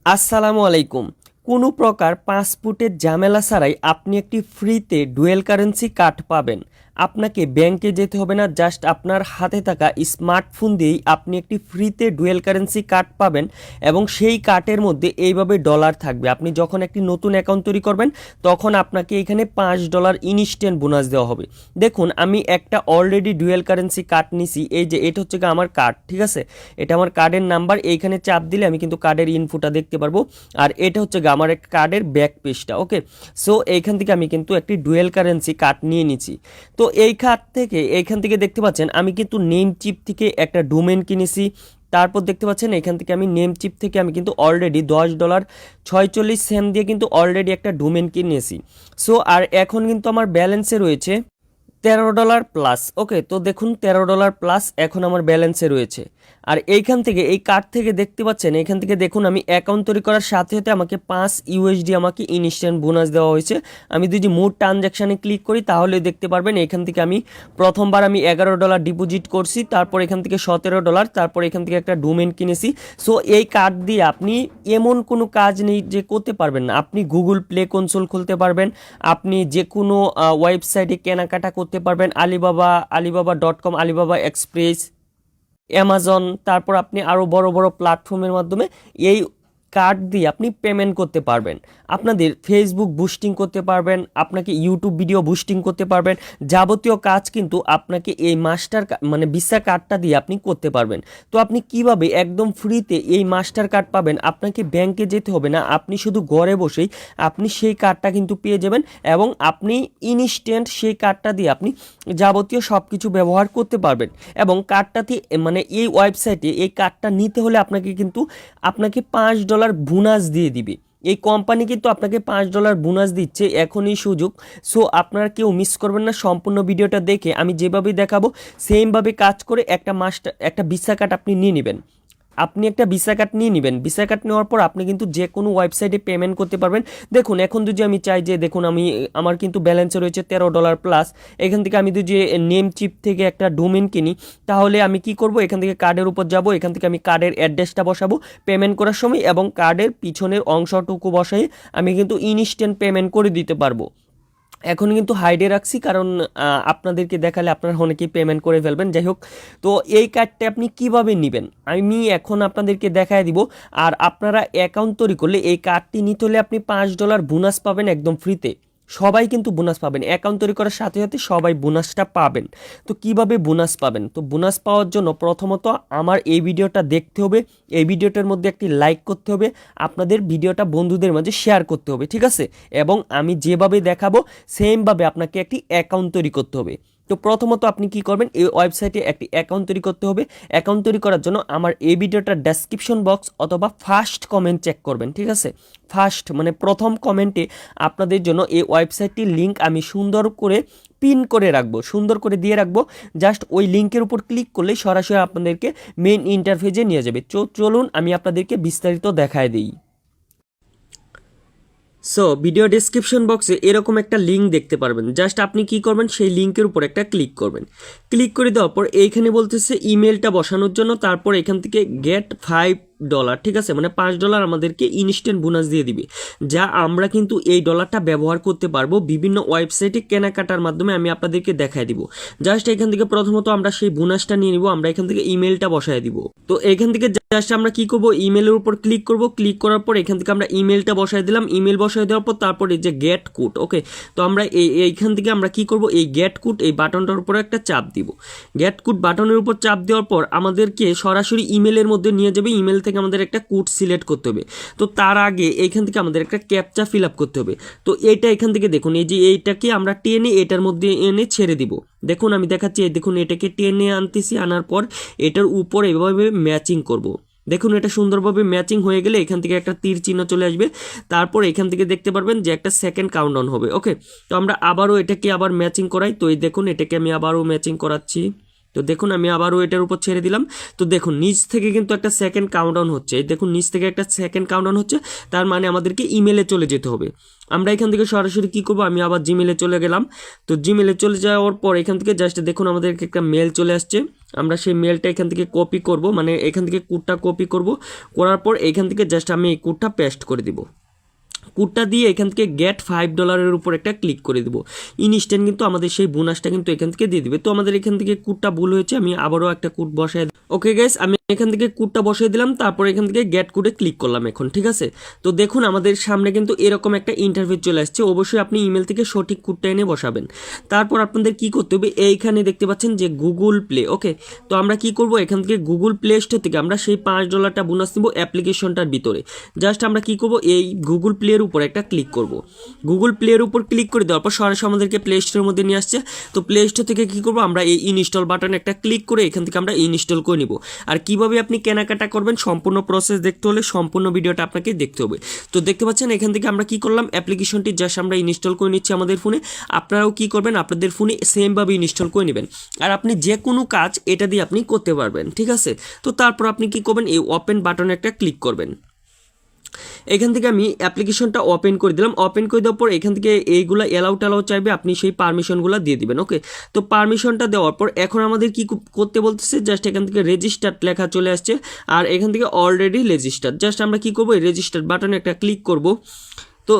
আসসালামু আলাইকুম। কোনো প্রকার পাসপোর্টের ঝামেলা ছাড়াই আপনি একটি ফ্রিতে ডুয়েল কারেন্সি কার্ড পাবেন। আপনাকে ব্যাংকে যেতে হবে না, জাস্ট আপনার হাতে থাকা স্মার্টফোন দিয়েই আপনি একটি ফ্রিতে ডুয়েল কারেন্সি কার্ড পাবেন এবং সেই কার্ডের মধ্যে এইভাবে ডলার থাকবে। আপনি যখন একটি নতুন অ্যাকাউন্ট তৈরি করবেন তখন আপনাকে এখানে $5 ইনস্ট্যান্ট বোনাস দেওয়া হবে। দেখুন, আমি একটা অলরেডি ডুয়েল কারেন্সি কার্ড নিছি। এই যে এটা হচ্ছে আমার কার্ড, ঠিক আছে? এটা আমার কার্ডের নাম্বার। এইখানে চাপ দিলে আমি কিন্তু কার্ডের ইনফোটা দেখতে পারবো। আর এটা হচ্ছে আমার এক কার্ডের ব্যাক পেজটা। ওকে, সো এইখান থেকে আমি কিন্তু একটি ডুয়েল কারেন্সি কার্ড নিয়ে নিছি। তো এই কার্ড থেকে এইখান থেকে দেখতে পাচ্ছেন আমি কিন্তু নেম চিপ থেকে একটা ডোমেন কিনেছি। তারপর দেখতে পাচ্ছেন এখান থেকে আমি নেম চিপ থেকে আমি কিন্তু অলরেডি $10.46 দিয়ে কিন্তু অলরেডি একটা ডোমেন কিনেছি। সো আর এখন কিন্তু আমার ব্যালেন্সে রয়েছে $13 প্লাস। ওকে, তো দেখুন $13 প্লাস এখন আমার ব্যালেন্সে রয়েছে। আর এইখান থেকে এই কার্ড থেকে দেখতে পাচ্ছেন, এখান থেকে দেখুন আমি অ্যাকাউন্ট তৈরি করার সাথে সাথে আমাকে $5 আমাকে ইনস্ট্যান্ট বোনাস দেওয়া হয়েছে। আমি যদি মোট ট্রানজ্যাকশানে ক্লিক করি তাহলে দেখতে পারবেন এখান থেকে আমি প্রথমবার আমি $11 ডিপোজিট করছি, তারপর এখান থেকে $17, তারপর এখান থেকে একটা ডোমেন কিনেছি। সো এই কার্ড দিয়ে আপনি এমন কোনো কাজ নেই যে করতে পারবেন না। আপনি গুগল প্লে কনসোল খুলতে পারবেন, আপনি যে কোনো ওয়েবসাইটে কেনাকাটা করতে পারবেন, আলিবাবা.com, আলিবাবা এক্সপ্রেস, অ্যামাজন, তারপর আপনি আরও বড় বড় প্ল্যাটফর্মের মাধ্যমে এই কার্ড দিয়ে আপনি পেমেন্ট করতে পারবেন। আপনাদের ফেসবুক বুস্টিং করতে পারবেন, আপনাকে ইউটিউব ভিডিও বুস্টিং করতে পারবেন। যাবতীয় কাজ কিন্তু আপনাকে এই ভিসা কার্ডটা দিয়ে আপনি করতে পারবেন। তো আপনি কিভাবে একদম ফ্রিতে এই মাস্টার কার্ড পাবেন? আপনাকে ব্যাংকে যেতে হবে না, আপনি শুধু ঘরে বসেই আপনি সেই কার্ডটা কিন্তু পেয়ে যাবেন এবং আপনি ইনস্ট্যান্ট সেই কার্ডটা দিয়ে আপনি যাবতীয় সব কিছু ব্যবহার করতে পারবেন। এবং কার্ডটাতে এই ওয়েবসাইটে এই কার্ডটা নিতে হলে আপনাকে $5 বোনাস দিয়ে দিবে। এই কোম্পানি কিন্তু আপনাকে $5 বোনাস দিচ্ছে, এখনই সুযোগ। সো আপনারা কেউ মিস করবেন না। সম্পূর্ণ ভিডিওটা দেখে আমি যেভাবে দেখাবো সেমভাবে কাজ করে একটা ভিসা কার্ড আপনি নিয়ে নেবেন। আপনি একটা ভিসা কার্ড নিয়ে নেবেন। ভিসা কার্ড নেওয়ার পর আপনি কিন্তু যে কোনো ওয়েবসাইটে পেমেন্ট করতে পারবেন। দেখুন, এখন যদি আমি চাই যে দেখুন আমার কিন্তু ব্যালেন্সে রয়েছে $13 প্লাস। এখান থেকে আমি যদি নেম চিপ থেকে একটা ডোমেন কিনি তাহলে আমি কি করব? এখান থেকে কার্ডের উপর যাব, এখান থেকে আমি কার্ডের অ্যাড্রেসটা বসাবো পেমেন্ট করার সময় এবং কার্ডের পিছনের অংশটুকু বসাই আমি কিন্তু ইনস্ট্যান্ট পেমেন্ট করে দিতে পারবো। এখন কিন্তু হাইডে রাখছি কারণ আপনাদেরকে দেখালে আপনারা অনেকেই পেমেন্ট করে ফেলবেন। যাই হোক, তো এই কার্ডটা আপনি কিভাবে নেবেন আমি এখন আপনাদেরকে দেখায় দিব। আর আপনারা অ্যাকাউন্ট তৈরি করলে এই কার্ডটি নিতে হলে আপনি $5 বোনাস পাবেন একদম ফ্রিতে। সবাই কিন্তু বোনাস পাবেন, অ্যাকাউন্ট তৈরি করার সাথে সাথে সবাই বোনাসটা পাবেন। তো কিভাবে বোনাস পাবেন? তো বোনাস পাওয়ার জন্য প্রথমত আমার এই ভিডিওটা দেখতে হবে, এই ভিডিওটার মধ্যে একটি লাইক করতে হবে, আপনাদের ভিডিওটা বন্ধুদের মাঝে শেয়ার করতে হবে, ঠিক আছে? এবং আমি যেভাবে দেখাবো সেমভাবে আপনাকে একটি অ্যাকাউন্ট তৈরি করতে হবে। তো প্রথমত আপনি কি করবেন? এই ওয়েবসাইটে একটি অ্যাকাউন্ট তৈরি করতে হবে। অ্যাকাউন্ট তৈরি করার জন্য আমার এই ভিডিওটার ডেসক্রিপশন বক্স অথবা ফার্স্ট কমেন্ট চেক করবেন, ঠিক আছে? প্রথম কমেন্টে আপনাদের জন্য এই ওয়েবসাইটটির লিঙ্ক আমি সুন্দর করে পিন করে রাখবো, সুন্দর করে দিয়ে রাখবো। জাস্ট ওই লিঙ্কের উপর ক্লিক করলেই সরাসরি আপনাদেরকে মেইন ইন্টারফেসে নিয়ে যাবে। চলুন আমি আপনাদেরকে বিস্তারিত দেখায় দিই। সো ভিডিও ডেসক্রিপশন বক্সে এরকম একটা লিঙ্ক দেখতে পারবেন। জাস্ট আপনি কি করবেন? সেই লিঙ্কের উপর একটা ক্লিক করবেন। ক্লিক করে দেওয়ার পর এইখানে বলতেছে ইমেলটা বসানোর জন্য, তারপর এখান থেকে গেট $5, ঠিক আছে? $5 আমাদেরকে ইনস্ট্যান্ট বোনাস দিয়ে দিবে, যা আমরা কিন্তু এই ডলারটা ব্যবহার করতে পারবো বিভিন্ন ওয়েবসাইটে কেনাকাটার মাধ্যমে। আমি আপনাদেরকে দেখাই দিব। জাস্ট এখান থেকে প্রথমত আমরা সেই বোনাসটা নিয়ে নিব। আমরা এখান থেকে ইমেলটা বসায় দিব। তো এখান থেকে জাস্ট আমরা কি করব? ইমেলের উপর ক্লিক করব। ক্লিক করার পর এখান থেকে আমরা ইমেলটা বসায় দিলাম। ইমেল বসায় দেওয়ার পর তারপর এই যে গেট কোড, ওকে, তো আমরা এইখান থেকে আমরা কি করব? এই গেট কোড এই বাটনটার উপর একটা চাপ দিব। গেট কোড বাটনের উপর চাপ দেওয়ার পর আমাদেরকে সরাসরি ইমেলের মধ্যে নিয়ে যাবে। ইমেল থেকে আমাদের একটা কোড সিলেক্ট করতে হবে। তো তার আগে এইখান থেকে আমাদের একটা ক্যাপচা ফিল আপ করতে হবে। তো এইটা এখান থেকে দেখুন, এই যে এইটাকে আমরা টেনে এটার মধ্যে এনে ছেড়ে দিব। দেখুন আমি দেখাচ্ছি, দেখুন এটাকে টেনে আনতেছি, আনার পর এটার উপর এভাবে ম্যাচিং করব। দেখুন এটা সুন্দরভাবে ম্যাচিং হয়ে গেলে এখান থেকে একটা তীর চিহ্ন চলে আসবে। তারপর এখান থেকে দেখতে পারবেন যে একটা সেকেন্ড কাউন্টডাউন হবে। ওকে, তো আমরা আবারও এটাকে আবার ম্যাচিং করাই। তো এই দেখুন এটাকে আমি আবারও ম্যাচিং করাচ্ছি। তো দেখুন আমি আবারও এটার উপর ছেড়ে দিলাম। তো দেখুন নিচ থেকে কিন্তু একটা সেকেন্ড কাউন্টডাউন হচ্ছে। এই দেখুন নিচ থেকে একটা সেকেন্ড কাউন্টডাউন হচ্ছে, তার মানে আমাদেরকে ইমেলে চলে যেতে হবে। আমরা এখান থেকে সরাসরি কি করব? আমি আবার জিমেলে চলে গেলাম। তো জিমেলে চলে যাওয়ার পর এখান থেকে জাস্ট দেখুন আমাদেরকে একটা মেল চলে আসছে। আমরা সেই মেলটা এখান থেকে কপি করব, মানে এখান থেকে কোডটা কপি করব, করার পর এখান থেকে জাস্ট আমি এই কোডটা পেস্ট করে দিব। কোডটা দিয়ে এখান থেকে গেট $5 উপর একটা ক্লিক করে দিব। ইনস্ট্যান্ট কিন্তু আমাদের সেই বোনাসটা কিন্তু এখান থেকে দিয়ে দিবে। তো আমাদের এখান থেকে কোডটা ভুল হয়েছে, আমি আবারও একটা কোড বসাই। ওকে গাইস, আমি এখান থেকে কোডটা বসাই দিলাম, তারপর এখান থেকে গেট কোডে ক্লিক করলাম এখন, ঠিক আছে। তো দেখুন আমাদের সামনে কিন্তু এরকম একটা ইন্টারফেস চলে আসছে। অবশ্যই আপনি ইমেল থেকে সঠিক কোডটা এনে বসাবেন। তারপর আপনাদের কি করতে হবে, এইখানে দেখতে পাচ্ছেন যে গুগল প্লে। ওকে, তো আমরা কি করব, এখান থেকে গুগল প্লে স্টোর থেকে আমরা সেই $5 বোনাস নিব অ্যাপ্লিকেশনটার ভিতরে। জাস্ট আমরা কি করব, এই গুগল প্লের উপর একটা ক্লিক করব। গুগল প্লের উপর ক্লিক করে দেওয়ার পর সরাসরি আমাদেরকে প্লে স্টোরের মধ্যে নিয়ে আসছে। তো প্লে স্টোর থেকে কি করব, আমরা এই ইনস্টল বাটনে একটা ক্লিক করে এখান থেকে আমরা ইনস্টল করে নিব। আর কিভাবে আপনি কেনাকাটা করবেন সম্পূর্ণ প্রসেস দেখতে হলে সম্পূর্ণ ভিডিওটা আপনাকে দেখতে হবে। তো দেখতে পাচ্ছেন এখান থেকে আমরা কি করলাম, অ্যাপ্লিকেশনটি জাস্ট আমরা ইনস্টল করে নিচ্ছি আমাদের ফোনে। আপনারাও কি করবেন, আপনাদের ফোনে সেমভাবে ইনস্টল করে নেবেন। আর আপনি যে কোনো কাজ এটা দিয়ে আপনি করতে পারবেন, ঠিক আছে। তো তারপর আপনি কি করবেন, এই ওপেন বাটনে একটা ক্লিক করবেন। এখান থেকে আমি অ্যাপ্লিকেশনটা ওপেন করে দিলাম। ওপেন করে দেওয়ার পর এখান থেকে এইগুলো অ্যালাউ চাইবে, আপনি সেই পারমিশনগুলো দিয়ে দিবেন। ওকে, তো পারমিশনটা দেওয়ার পর এখন আমাদের কি করতে বলতেছে, জাস্ট এখান থেকে রেজিস্টার্ড লেখা চলে আসছে, আর এখান থেকে অলরেডি রেজিস্টার্ড। জাস্ট আমরা কি করবো, এই রেজিস্টার্ড বাটনে একটা ক্লিক করব। তো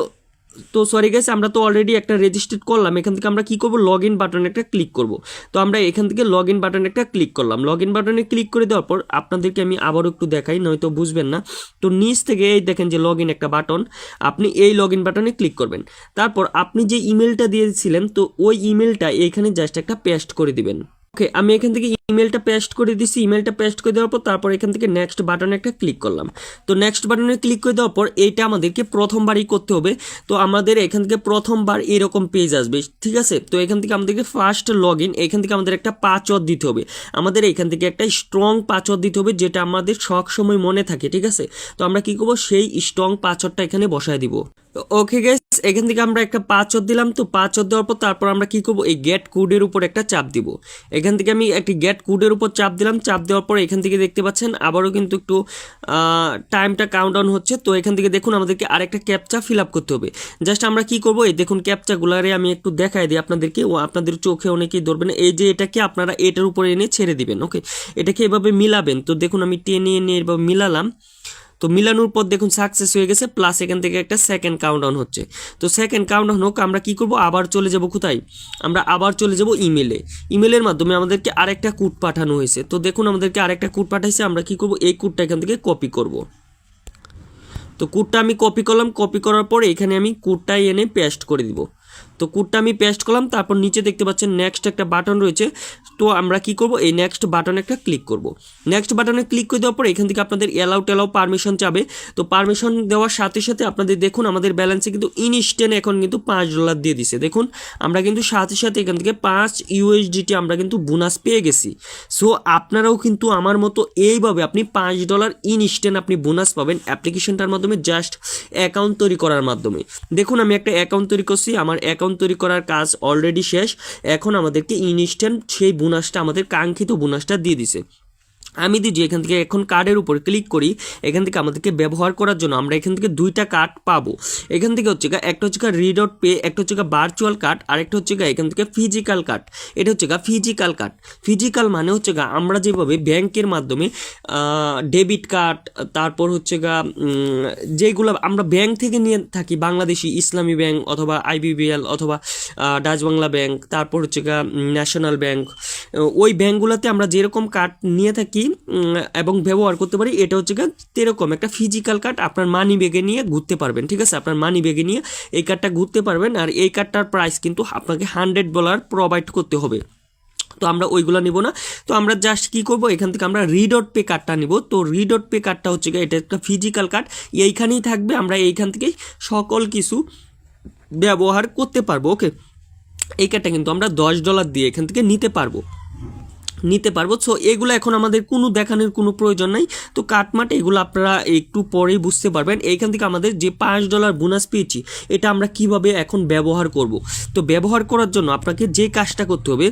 তো সরি গাইস, আমরা তো অলরেডি একটা রেজিস্টার্ড করলাম। এখান থেকে আমরা কি করব, লগ ইন বাটনে একটা ক্লিক করব। তো আমরা এখান থেকে লগ ইন বাটনে একটা ক্লিক করলাম। লগ ইন বাটনে ক্লিক করে দেওয়ার পর আপনাদেরকে আমি আবারও একটু দেখাই, নয়তো বুঝবেন না। তো নিচ থেকে এই দেখেন যে লগ ইন একটা বাটন, আপনি এই লগ ইন বাটনে ক্লিক করবেন। তারপর আপনি যে ইমেলটা দিয়েছিলেন, তো ওই ইমেলটা এইখানে জাস্ট একটা পেস্ট করে দিবেন। ওকে, আমি এখান থেকে ইমেলটা পেস্ট করে দিছি। ইমেলটা পেস্ট করে দেওয়ার পর তারপর এখান থেকে নেক্সট বাটনে একটা ক্লিক করলাম। তো নেক্সট বাটনে ক্লিক করে দেওয়ার পর এইটা আমাদেরকে প্রথমবারই করতে হবে। তো আমাদের এখান থেকে প্রথমবার এরকম পেজ আসবে, ঠিক আছে। তো এখান থেকে আমাদেরকে ফার্স্ট লগ ইন, এখান থেকে আমাদের একটা পাসওয়ার্ড দিতে হবে। আমাদের এখান থেকে একটা স্ট্রং পাসওয়ার্ড দিতে হবে, যেটা আমাদের সব সময় মনে থাকে, ঠিক আছে। তো আমরা কি করব, সেই স্ট্রং পাসওয়ার্ডটা এখানে বসায় দিব। ওকে গাইস, এখান থেকে আমরা একটা পাসওয়ার্ড দিলাম। তো পাসওয়ার্ড দেওয়ার পর তারপর আমরা কি করব, এই গেট কোডের উপর একটা চাপ দিব। এখান থেকে আমি একটি গেট কোডের উপর চাপ দিলাম। চাপ দেওয়ার পর এখান থেকে দেখতে পাচ্ছেন আবারও কিন্তু একটু টাইমটা কাউন্টডাউন হচ্ছে। তো এখান থেকে দেখুন আমাদেরকে আরেকটা ক্যাপচা ফিল আপ করতে হবে। জাস্ট আমরা কি করব, এই দেখুন ক্যাপচাগুলারে আমি একটু দেখাই দিই আপনাদেরকে, ও আপনাদের চোখে অনেকেই ধরবেন। এই যে এটাকে আপনারা এটার উপরে এনে ছেড়ে দিবেন। ওকে, এটাকে এভাবে মিলাবেন। তো দেখুন আমি টেনে এনে এভাবে মিলালাম। তো মিলানোর পর দেখুন সাকসেস হয়ে গেছে, প্লাস এখান থেকে একটা সেকেন্ড কাউন্টডাউন হচ্ছে। তো সেকেন্ড কাউন্টডাউন হোক, আমরা কি করব, আবার চলে যাব কোথায়, আমরা আবার চলে যাব ইমেলে। ইমেলের মাধ্যমে আমাদেরকে আরেকটা কোড পাঠানো হয়েছে। তো দেখুন আমাদেরকে আরেকটা কোড পাঠাইছে, আমরা কি করব, এই কোডটা এখান থেকে কপি করব। তো কোডটা আমি কপি করলাম। কপি করার পরে এখানে আমি কোডটাই এনে পেস্ট করে দিব। তো কোডটা আমি পেস্ট করলাম। তারপর নিচে দেখতে পাচ্ছেন নেক্সট একটা বাটন রয়েছে। তো আমরা কি করব, এই নেক্সট বাটনে একটা ক্লিক করব। নেক্সট বাটনে ক্লিক করে দেওয়ার পর এখান থেকে আপনাদের অ্যালাউ পারমিশন চাবে। তো পারমিশন দেওয়ার সাথে সাথে আপনাদের দেখুন আমাদের ব্যালেন্সে কিন্তু ইনস্ট্যান্ট এখন কিন্তু $5 দিয়ে দিছে। দেখুন আমরা কিন্তু সাথে সাথে এখান থেকে 5 USDT আমরা কিন্তু বোনাস পেয়ে গেছি। সো আপনারাও কিন্তু আমার মতো এইভাবে আপনি $5 ইনস্ট্যান্ট আপনি বোনাস পাবেন অ্যাপ্লিকেশনটার মাধ্যমে, জাস্ট অ্যাকাউন্ট তৈরি করার মাধ্যমে। দেখুন আমি একটা অ্যাকাউন্ট তৈরি করছি, আমার অ্যাকাউন্ট তৈরি করার কাজ অলরেডি শেষ। এখন আমাদেরকে ইনস্ট্যান্ট সেই বোনাসটা, আমাদের কাঙ্ক্ষিত বোনাসটা দিয়ে দিছে। আমি দিদি এখান থেকে এখন কার্ডের উপর ক্লিক করি। এখান থেকে আমাদেরকে ব্যবহার করার জন্য আমরা এখান থেকে দুইটা কার্ড পাবো। এখান থেকে হচ্ছে একটা হচ্ছে রিডট পে, একটা হচ্ছে ভার্চুয়াল কার্ড, আর একটা হচ্ছে এখান থেকে ফিজিক্যাল কার্ড। এটা হচ্ছে ফিজিক্যাল কার্ড। ফিজিক্যাল মানে হচ্ছে আমরা যেভাবে ব্যাংকের মাধ্যমে ডেবিট কার্ড, তারপর হচ্ছে যেগুলো আমরা ব্যাংক থেকে নিয়ে থাকি, বাংলাদেশি ইসলামী ব্যাংক অথবা IBBL অথবা ডাচ বাংলা ব্যাংক, তারপর হচ্ছে ন্যাশনাল ব্যাংক, ওই ব্যাংকগুলোতে আমরা যেরকম কার্ড নিয়ে থাকি এবং ব্যবহার করতে পারি, এটা হচ্ছে এরকম একটা ফিজিক্যাল কার্ড আপনার মানি ব্যাগে নিয়ে ঘুরতে পারবেন, ঠিক আছে। আপনার মানি ব্যাগে নিয়ে এই কার্ডটা ঘুরতে পারবেন। আর এই কার্ডটার প্রাইস কিন্তু আপনাকে $100 প্রোভাইড করতে হবে। তো আমরা ওইগুলো নিব না। তো আমরা জাস্ট কি করব, এখান থেকে আমরা রিডট পে কার্ডটা নিব। তো রিডট পে কার্ডটা হচ্ছে এটা একটা ফিজিক্যাল কার্ড, এইখানেই থাকবে। আমরা এইখান থেকে সকল কিছু ব্যবহার করতে পারবো। ওকে, এই কার্ডটা কিন্তু আমরা $10 দিয়ে এখান থেকে নিতে পারবো। সো এগুলো এখন আমাদের কোনো দেখানোর কোনো প্রয়োজন নাই। তো কাটমাট এগুলো আপনারা একটু পরেই বুঝতে পারবেন। এইখান থেকে আমাদের যে $5 বোনাস পেয়েছি, এটা আমরা কিভাবে এখন ব্যবহার করব। তো ব্যবহার করার জন্য আপনাকে যে কাজটা করতে হবে,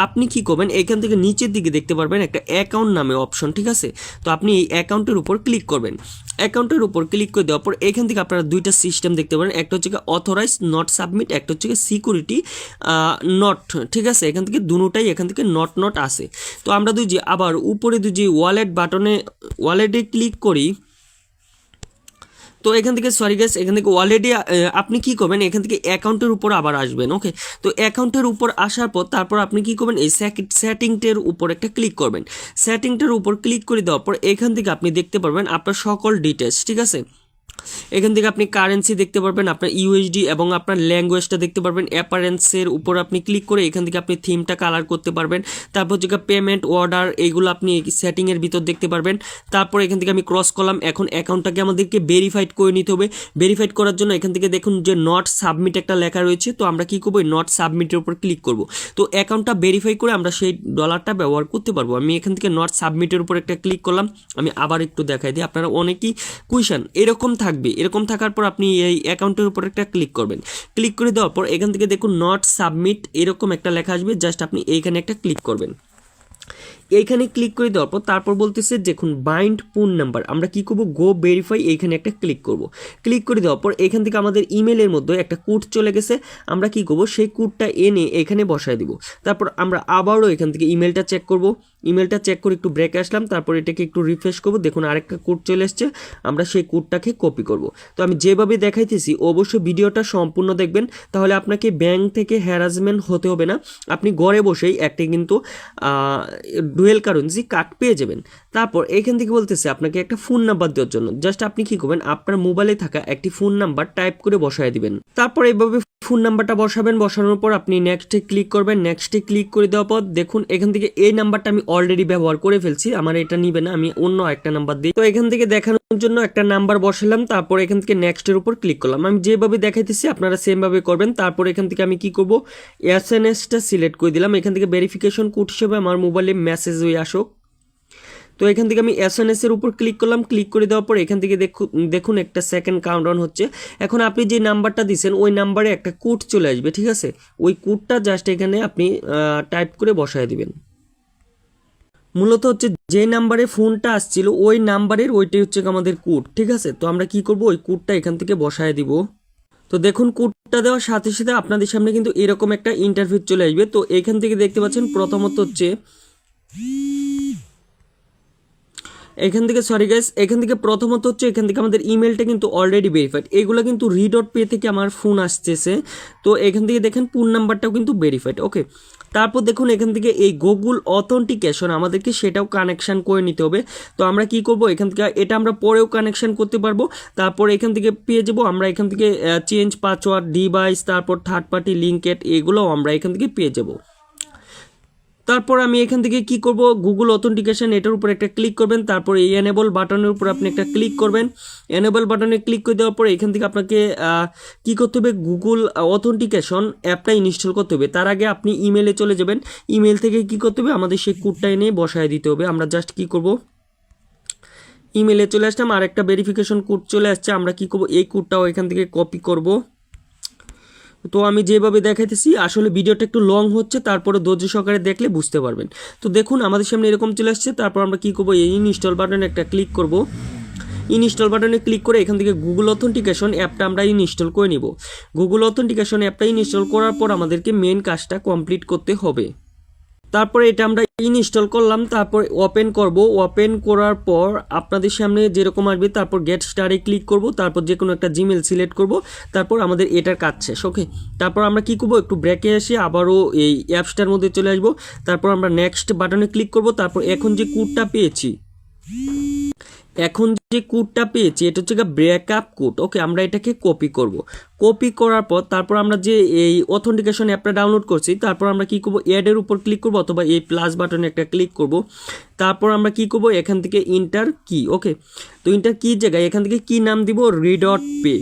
আপনি কি করবেন, এখান থেকে নিচের দিকে দেখতে পারবেন একটা অ্যাকাউন্ট নামে অপশন, ঠিক আছে। তো আপনি এই অ্যাকাউন্টের উপর ক্লিক করবেন। অ্যাকাউন্টের উপর ক্লিক করে দেওয়ার পর এখান থেকে আপনারা দুইটা সিস্টেম দেখতে পারেন, একটা হচ্ছে অথরাইজ নট সাবমিট, একটা হচ্ছে সিকিউরিটি নট, ঠিক আছে। এখান থেকে দুটোটাই এখান থেকে নট আসে। তো আমরা যে আবার উপরে যে ওয়ালেটে ক্লিক করি, তো এখান থেকে সরি গাইস, এখান থেকে অলরেডি আপনি কি করবেন, এখান থেকে অ্যাকাউন্টের উপর আবার আসবেন। ওকে, তো অ্যাকাউন্টের উপর আসার পর তারপর আপনি কি করবেন, এই সেটিংটের উপর একটা ক্লিক করবেন। সেটিংটার উপর ক্লিক করে দেওয়ার পর এখান থেকে আপনি দেখতে পারবেন আপনার সকল ডিটেলস, ঠিক আছে। এখান থেকে আপনি কারেন্সি দেখতে পারবেন, আপনার ইউএসডি এবং আপনার ল্যাঙ্গুয়েজটা দেখতে পারবেন। অ্যাপারেন্সের উপর আপনি ক্লিক করে এখান থেকে আপনি থিমটা কালার করতে পারবেন। তারপর যে পেমেন্ট অর্ডার এইগুলো আপনি সেটিংয়ের ভিতর দেখতে পারবেন। তারপর এখান থেকে আমি ক্রস করলাম। এখন অ্যাকাউন্টটাকে আমাদেরকে ভেরিফাইড করে নিতে হবে। ভেরিফাইড করার জন্য এখান থেকে দেখুন যে নট সাবমিট একটা লেখা রয়েছে, তো আমরা কি করবো, নট সাবমিটের উপর ক্লিক করব। তো অ্যাকাউন্টটা ভেরিফাই করে আমরা সেই ডলারটা ব্যবহার করতে পারবো। আমি এখান থেকে নট সাবমিটের উপর একটা ক্লিক করলাম। আমি আবার একটু দেখাই দিই, আপনারা অনেকেই কুয়েশন এরকম থাকবে, এরকম থাকার পর আপনি এই অ্যাকাউন্টের উপর একটা ক্লিক করবেন। ক্লিক করে দেওয়ার পর এখান থেকে দেখুন নট সাবমিট এরকম একটা লেখা আসবে, জাস্ট আপনি এইখানে একটা ক্লিক করবেন। এইখানে ক্লিক করে দেওয়ার পর তারপর বলতেছে দেখুন বাইন্ড ফোন নাম্বার, আমরা কি করব, গো ভেরিফাই, এইখানে একটা ক্লিক করব। ক্লিক করে দেওয়ার পর এখান থেকে আমাদের ইমেলের মধ্যে একটা কোড চলে গেছে, আমরা কি করব, সেই কোডটা এনে এখানে বসায় দিব। তারপর আমরা আবারও এখান থেকে ইমেলটা চেক করব। ইমেলটা চেক করে একটু ব্রেকে আসলাম, তারপর এটাকে একটু রিফ্রেশ করব, দেখুন আরেকটা কোড চলে এসছে, আমরা সেই কোডটাকে কপি করব। তো আমি যেভাবে দেখাইতেছি অবশ্যই ভিডিওটা সম্পূর্ণ দেখবেন, তাহলে আপনাকে ব্যাংক থেকে হ্যারাসমেন্ট হতে হবে না, আপনি ঘরে বসেই একটা কিন্তু ডুয়েল কারেন্সি কার্ড পেয়ে যাবেন। তারপর এখান থেকে বলতেছে আপনাকে একটা ফোন নাম্বার দেওয়ার জন্য, জাস্ট আপনি কি করবেন, আপনার মোবাইলে থাকা একটি ফোন নাম্বার টাইপ করে বসায় দিবেন। তারপর এইভাবে ফোন নাম্বারটা বসাবেন, বসানোর পর আপনি নেক্সটে ক্লিক করবেন। নেক্সটে ক্লিক করে দেওয়ার পর দেখুন এখান থেকে এই নাম্বারটা আমি অলরেডি ব্যবহার করে ফেলছি, আমার এটা নিবে না, আমি অন্য একটা নাম্বার দিই। তো এখান থেকে দেখানোর জন্য একটা নাম্বার বসালাম, তারপর এখান থেকে নেক্সটের উপর ক্লিক করলাম। আমি যেভাবে দেখাইতেছি আপনারা সেমভাবে করবেন। তারপর এখান থেকে আমি কি করব, এসএনএসটা সিলেক্ট করে দিলাম। এখান থেকে ভেরিফিকেশন কোড হিসেবে আমার মোবাইলে মেসেজ হয়ে আসুক। তো এখান থেকে আমি এসএনএস এর উপর ক্লিক করলাম। ক্লিক করে দেওয়ার পর এখান থেকে দেখুন একটা সেকেন্ড কাউন্টডাউন হচ্ছে। এখন আপনি যে নাম্বারটা দিয়েছেন ওই নাম্বারে একটা কোড চলে আসবে, ঠিক আছে। ওই কোডটা জাস্ট এখানে আপনি টাইপ করে বসায় দিবেন। মূলত হচ্ছে যে নাম্বারে ফোনটা আসছিল ওই নাম্বারের ওইটাই হচ্ছে আমাদের কোড, ঠিক আছে। তো আমরা কি করব, ওই কোডটা এখান থেকে বসায় দিব। তো দেখুন কোডটা দেওয়ার সাথে সাথে আপনাদের সামনে কিন্তু এরকম একটা ইন্টারফেস চলে আসবে। তো এখান থেকে দেখতে পাচ্ছেন প্রথমত হচ্ছে এখান থেকে সরি গাইস, এখান থেকে প্রথমত হচ্ছে এখান থেকে আমাদের ইমেলটা কিন্তু অলরেডি ভেরিফাইড, এগুলো কিন্তু রি.পে থেকে আমার ফোন আসতেছে। তো এখান থেকে দেখেন ফোন নাম্বারটাও কিন্তু ভেরিফাইড। ওকে, তারপর দেখুন এখান থেকে এই গুগল অথেন্টিকেশন আমাদেরকে সেটাও কানেকশন করে নিতে হবে। তো আমরা কি করব, এখান থেকে এটা আমরা পরেও কানেকশন করতে পারবো। তারপর এখান থেকে পেয়ে যাবো আমরা এখান থেকে চেঞ্জ পাসওয়ার্ড ডিভাইস, তারপর থার্ড পার্টি লিঙ্কেড, এগুলোও আমরা এখান থেকে পেয়ে যাবো। তারপর আমি এখান থেকে কি করব, গুগল অথেন্টিকেশন এটার উপর একটা ক্লিক করবেন। তারপর এই এনেবল বাটনের উপর আপনি একটা ক্লিক করবেন। এনেবল বাটনে ক্লিক করে দেওয়ার পর এখান থেকে আপনাকে কি করতে হবে, গুগল অথেন্টিকেশন অ্যাপটা ইনস্টল করতে হবে। তার আগে আপনি ইমেলে চলে যাবেন। ইমেল থেকে কি করতে হবে, আমাদের সেই কোডটা এনে বসায় দিতে হবে। আমরা জাস্ট কি করব, ইমেলে চলে আসলাম, আর একটা ভেরিফিকেশন কোড চলে আসছে। আমরা কি করব, এই কোডটাও এখান থেকে কপি করব। তো আমি যেভাবে দেখাইতেছি আসলে ভিডিওটা একটু লং হচ্ছে, তারপরে ধৈর্য সহকারে দেখলে বুঝতে পারবেন। তো দেখুন আমাদের সামনে এরকম চলে আসছে। তারপর আমরা কি করব, এই ইনস্টল বাটনে একটা ক্লিক করব। ইনস্টল বাটনে ক্লিক করে এখান থেকে গুগল অথেন্টিকেশন অ্যাপটা আমরা ইনস্টল করে নিব। গুগল অথেন্টিকেশন অ্যাপটা ইনস্টল করার পর আমাদেরকে মেন কাজটা কমপ্লিট করতে হবে। তারপরে এটা আমরা ইনস্টল করলাম, তারপর ওপেন করব। ওপেন করার পর আপনাদের সামনে যেরকম আসবে, তারপর গেট স্টারে ক্লিক করব। তারপর যে কোনো একটা জিমেল সিলেক্ট করব। তারপর আমাদের এটার কাজ শেষ। ওকে, তারপর আমরা কি করব, একটু ব্রেকে এসে আবারও এই অ্যাপসটার মধ্যে চলে আসব। তারপর আমরা নেক্সট বাটনে ক্লিক করব। তারপর এখন যে কোডটা পেয়েছি এটা হচ্ছে ব্রেকআপ কোড। ওকে, আমরা এটাকে কপি করব। কপি করার পর তারপর আমরা যে এই অথেন্টিকেশন অ্যাপটা ডাউনলোড করছি, তারপর আমরা কি করব, অ্যাডের উপর ক্লিক করব অথবা এই প্লাস বাটনে একটা ক্লিক করব। তারপর আমরা কি করব, এখান থেকে ইন্টার কি। ওকে, তো ইন্টার কি জায়গায় এখান থেকে কি নাম দিব, রি.পে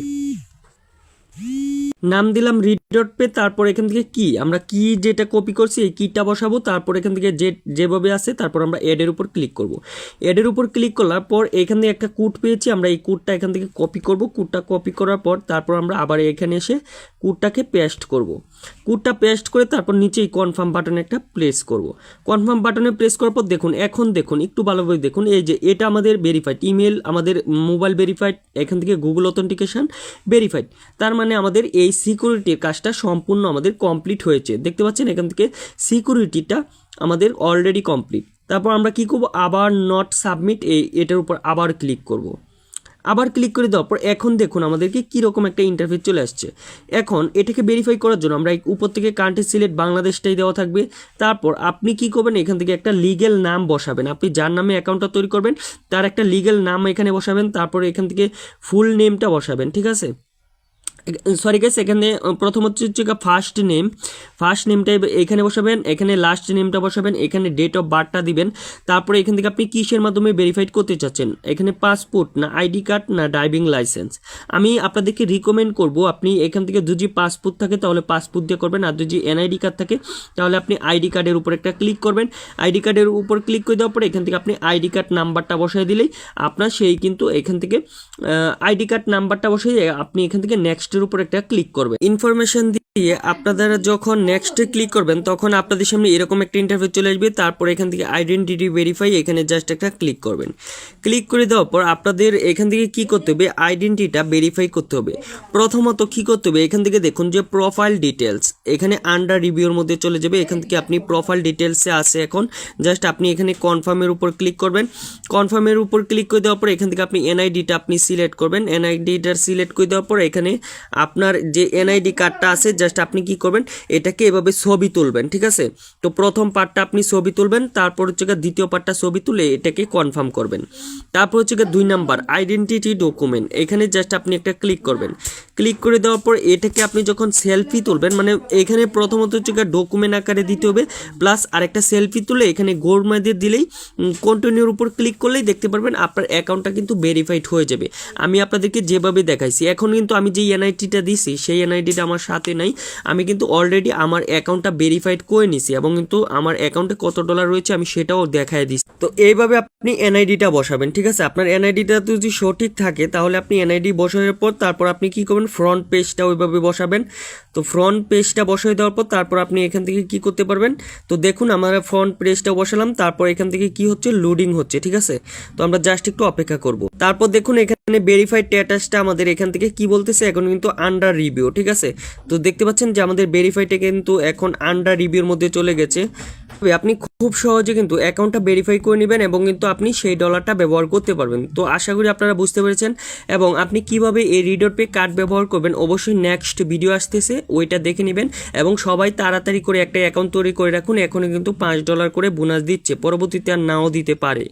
নাম দিলাম। ডট পে, তারপর এখান থেকে কি আমরা কি যেটা কপি করছি এই কিটা বসাবো, তারপর এখান থেকে যেভাবে আছে তারপর আমরা এডের উপর ক্লিক করব। এডের উপর ক্লিক করার পর এখান থেকে একটা কোড পেয়েছি, আমরা এই কোডটা এখান থেকে কপি করব। কোডটা কপি করার পর তারপর আমরা আবার এখানে এসে কোডটাকে পেস্ট করব। কোডটা পেস্ট করে তারপর নিচেই কনফার্ম বাটনে একটা প্রেস করব। কনফার্ম বাটনে প্রেস করার পর দেখুন, এখন দেখুন একটু ভালোভাবে দেখুন, এই যে এটা আমাদের ভেরিফাইড ইমেল, আমাদের মোবাইল ভেরিফাইড, এখান থেকে গুগল অথেন্টিকেশন ভেরিফাইড। তার মানে আমাদের এই সিকিউরিটির কাজটা সম্পূর্ণ আমাদের কমপ্লিট হয়েছে। দেখতে পাচ্ছেন এখান থেকে সিকিউরিটিটা আমাদের অলরেডি কমপ্লিট। তারপর আমরা কি করব, আবার নট সাবমিট এটার উপর আবার ক্লিক করব। আবার ক্লিক করে দেওয়ার পর এখন দেখুন আমাদেরকে কীরকম একটা ইন্টারফেস চলে আসছে। এখন এটাকে ভেরিফাই করার জন্য আমরা উপর থেকে কান্ট্রি সিলেক্ট বাংলাদেশটাই দেওয়া থাকবে। তারপর আপনি কি করবেন, এখান থেকে একটা লিগ্যাল নাম বসাবেন। আপনি যার নামে অ্যাকাউন্টটা তৈরি করবেন তার একটা লিগ্যাল নাম এখানে বসাবেন। তারপর এখান থেকে ফুল নেমটা বসাবেন, ঠিক আছে। সরি গাইস, এখানে প্রথম হচ্ছে ফার্স্ট নেমটা এখানে বসাবেন, এখানে লাস্ট নেমটা বসাবেন, এখানে ডেট অফ বার্থটা দিবেন। তারপরে এখান থেকে আপনি কিসের মাধ্যমে ভেরিফাইড করতে চাচ্ছেন, এখানে পাসপোর্ট না আইডি কার্ড না ড্রাইভিং লাইসেন্স। আমি আপনাদেরকে রিকমেন্ড করব আপনি এখান থেকে যদি পাসপোর্ট থাকে তাহলে পাসপোর্ট দিয়ে করবেন, আর যদি এনআইডি কার্ড থাকে তাহলে আপনি আইডি কার্ডের উপর একটা ক্লিক করবেন। আইডি কার্ডের উপর ক্লিক করে দেওয়ার পরে এখান থেকে আপনি আইডি কার্ড নাম্বারটা বসাই দিলেই আপনার সেই কিন্তু এখান থেকে আইডি কার্ড নাম্বারটা বসিয়ে আপনি এখান থেকে নেক্সটের উপর একটা ক্লিক করবেন। ইনফরমেশন দিয়ে আপনারা যখন নেক্সটে ক্লিক করবেন তখন আপনাদের সামনে এরকম একটা ইন্টারফেস চলে আসবে। তারপর এখান থেকে আইডেন্টিটি ভেরিফাই, এখানে জাস্ট একটা ক্লিক করবেন। ক্লিক করে দেওয়ার পর আপনাদের এখান থেকে কি করতে হবে, আইডেন্টিটিটা ভেরিফাই করতে হবে। প্রথমত কি করতে হবে, এখান থেকে দেখুন যে প্রোফাইল ডিটেলস, এখানে আন্ডার রিভিউর মধ্যে চলে যাবে। এখান থেকে আপনি প্রোফাইল ডিটেলসে আসে, এখন জাস্ট আপনি এখানে কনফার্মের উপর ক্লিক করবেন। কনফার্মের উপর ক্লিক করে দেওয়ার পর এখান থেকে আপনি এনআইডিটা আপনি সিলেক্ট করবেন। এনআইডিটা সিলেক্ট করে দেওয়ার পর এখানে আপনার যে এনআইডি কার্ডটা আছে জাস্ট আপনি কি করবেন, এটাকে এভাবে ছবি তুলবেন, ঠিক আছে। তো প্রথম পার্টটা আপনি ছবি তুলবেন, তারপর হচ্ছে দ্বিতীয় পার্টটা ছবি তুলে এটাকে কনফার্ম করবেন। তারপর হচ্ছে 2 নাম্বার আইডেন্টিটি ডকুমেন্ট, এখানে জাস্ট আপনি একটা ক্লিক করবেন। ক্লিক করে দেওয়ার পর এটাকে আপনি যখন সেলফি তুলবেন, মানে এখানে প্রথমত হচ্ছে ডকুমেন্ট আকারে দিতে হবে, প্লাস আরেকটা সেলফি তুলে এখানে গোল মেরে দিলেই কন্টিনিউর উপর ক্লিক করলেই দেখতে পারবেন আপনার অ্যাকাউন্টটা কিন্তু ভেরিফাইড হয়ে যাবে। আমি আপনাদেরকে যেভাবে দেখাইছি, এখন কিন্তু আমি যে এনআইডিটা দিছি সেই এনআইডিটা আমার সাথে নাই, আমি কিন্তু অলরেডি আমার অ্যাকাউন্টটা ভেরিফাইড করে নিছি এবং কিন্তু আমার অ্যাকাউন্টে কত ডলার রয়েছে আমি সেটাও দেখাই দিচ্ছি। তো এইভাবে আপনি এনআইডিটা বসাবেন, ঠিক আছে। আপনার এনআইডিটা যদি সঠিক থাকে তাহলে আপনি এনআইডি বসানোর পর তারপর আপনি কি করবেন, ফ্রন্ট পেজটা ওইভাবে বসাবেন। তো ফ্রন্ট পেজটা বসাই দেওয়ার পর তারপর আপনি এখান থেকে কি করতে পারবেন, তো দেখুন আমরা ফ্রন্ট পেজটা বসালাম, তারপর এখান থেকে কি হচ্ছে, লোডিং হচ্ছে, ঠিক আছে। তো আমরা জাস্ট একটু অপেক্ষা করব। তারপর দেখুন এখানে ভেরিফাইড স্ট্যাটাসটা আমাদের এখান থেকে কি বলতেছে, এখন কিন্তু আন্ডার রিভিউ, ঠিক আছে। তো দেখতে পাচ্ছেন যে আমাদের ভেরিফাইডটা কিন্তু এখন আন্ডার রিভিউর মধ্যে চলে গেছে। আপনি খুব সহজে কিন্তু অ্যাকাউন্টটা ভেরিফাই করে নেবেন এবং কিন্তু আপনি সেই ডলারটা ব্যবহার করতে পারবেন। তো আশা করি আপনারা বুঝতে পেরেছেন এবং আপনি কিভাবে এই রিডট পে কার্ড ব্যবহার করবেন অবশ্যই নেক্সট ভিডিও আসতেছে, ওইটা দেখে নেবেন। এবং সবাই তাড়াতাড়ি করে একটা অ্যাকাউন্ট তৈরি করে রাখুন, এখনই কিন্তু $5 করে বোনাস দিচ্ছে, পরবর্তীতে আর নাও দিতে পারে।